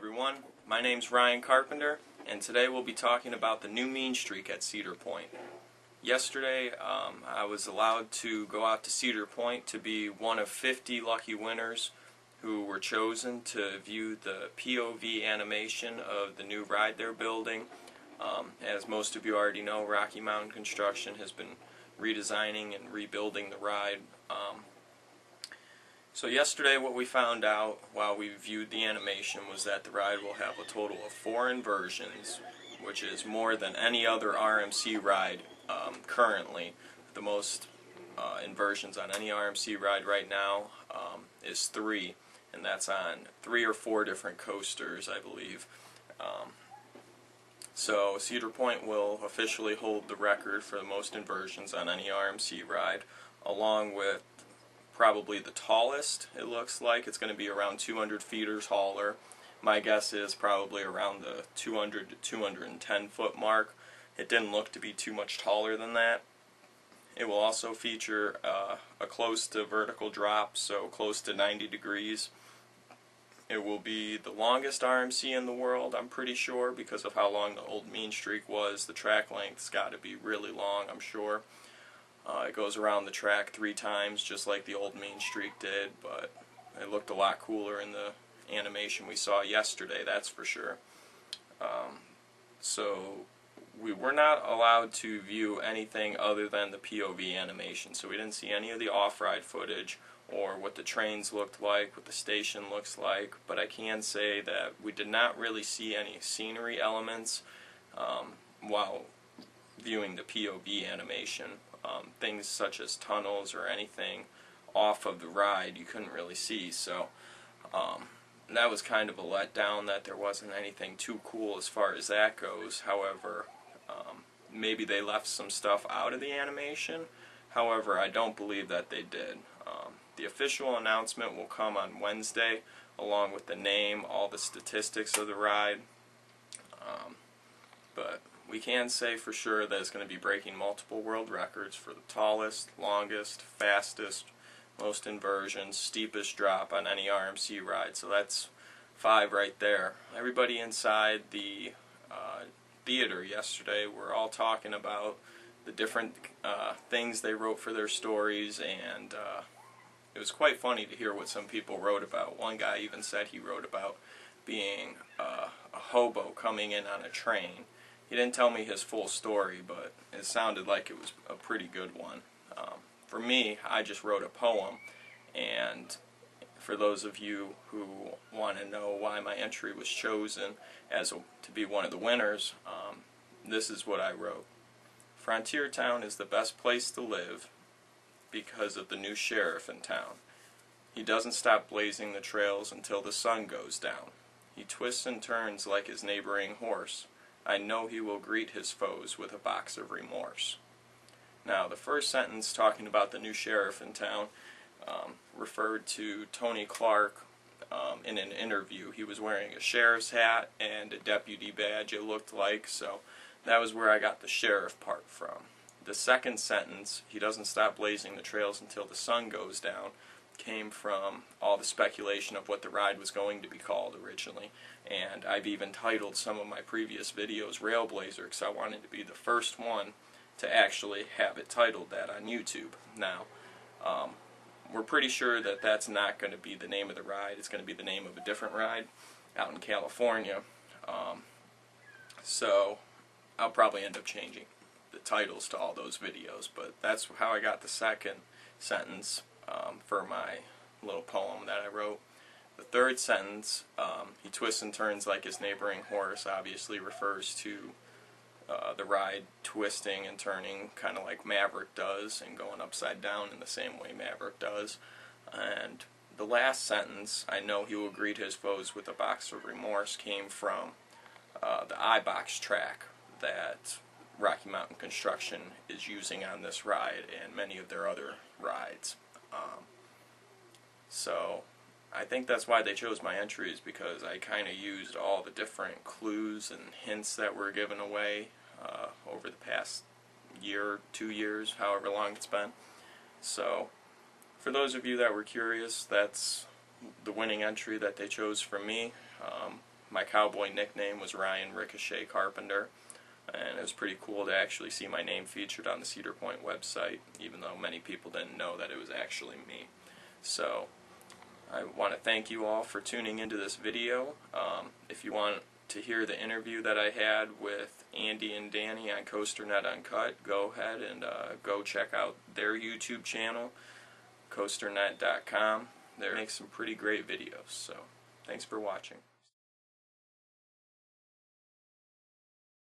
everyone, my name's Ryan Carpenter, and today we'll be talking about the new mean streak at Cedar Point. Yesterday I was allowed to go out to Cedar Point to be one of 50 lucky winners who were chosen to view the POV animation of the new ride they're building. As most of you already know, Rocky Mountain Construction has been redesigning and rebuilding the ride. So yesterday what we found out while we viewed the animation was that the ride will have a total of 4 inversions, which is more than any other RMC ride currently. The most inversions on any RMC ride right now is 3, and that's on 3 or 4 different coasters, I believe. So Cedar Point will officially hold the record for the most inversions on any RMC ride, along with probably the tallest. It looks like it's going to be around 200 feet or taller. My guess is probably around the 200 to 210 foot mark. It didn't look to be too much taller than that. It will also feature a close to vertical drop, so close to 90 degrees. It will be the longest RMC in the world, I'm pretty sure, because of how long the old mean streak was. The track length's got to be really long, I'm sure. It goes around the track 3 times, just like the old mean streak did, but it looked a lot cooler in the animation we saw yesterday, that's for sure. So we were not allowed to view anything other than the POV animation, so we didn't see any of the off-ride footage or what the trains looked like, what the station looks like, but I can say that we did not really see any scenery elements while viewing the POV animation. Things such as tunnels or anything off of the ride you couldn't really see, so that was kind of a letdown that there wasn't anything too cool as far as that goes. However, maybe they left some stuff out of the animation. However, I don't believe that they did. The official announcement will come on Wednesday, along with the name, all the statistics of the ride. But we can say for sure that it's going to be breaking multiple world records for the tallest, longest, fastest, most inversions, steepest drop on any RMC ride. So that's 5 right there. Everybody inside the theater yesterday were all talking about the different things they wrote for their stories, and it was quite funny to hear what some people wrote about. One guy even said he wrote about being a hobo coming in on a train. He didn't tell me his full story, but it sounded like it was a pretty good one. For me, I just wrote a poem, and for those of you who want to know why my entry was chosen to be one of the winners, this is what I wrote. Frontier Town is the best place to live because of the new sheriff in town. He doesn't stop blazing the trails until the sun goes down. He twists and turns like his neighboring horse. I know he will greet his foes with a box of remorse. Now, the first sentence, talking about the new sheriff in town, referred to Tony Clark in an interview. He was wearing a sheriff's hat and a deputy badge, it looked like, so that was where I got the sheriff part from. The second sentence, he doesn't stop blazing the trails until the sun goes down, came from all the speculation of what the ride was going to be called originally, and I've even titled some of my previous videos Railblazer because I wanted to be the first one to actually have it titled that on YouTube. Now, we're pretty sure that that's not going to be the name of the ride. It's going to be the name of a different ride out in California, so I'll probably end up changing the titles to all those videos, but that's how I got the second sentence for my little poem that I wrote. The third sentence, he twists and turns like his neighboring horse, obviously refers to the ride twisting and turning kind of like Maverick does and going upside down in the same way Maverick does. And the last sentence, I know he will greet his foes with a box of remorse, came from the iBox track that Rocky Mountain Construction is using on this ride and many of their other rides. So I think that's why they chose my entries, because I kind of used all the different clues and hints that were given away over the past year, 2 years, however long it's been. So for those of you that were curious, that's the winning entry that they chose for me. my cowboy nickname was Ryan Ricochet Carpenter, and it was pretty cool to actually see my name featured on the Cedar Point website, even though many people didn't know that it was actually me. So I want to thank you all for tuning into this video. If you want to hear the interview that I had with Andy and Danny on CoasterNet Uncut, go ahead and go check out their YouTube channel, coasternet.com. They make some pretty great videos. So thanks for watching.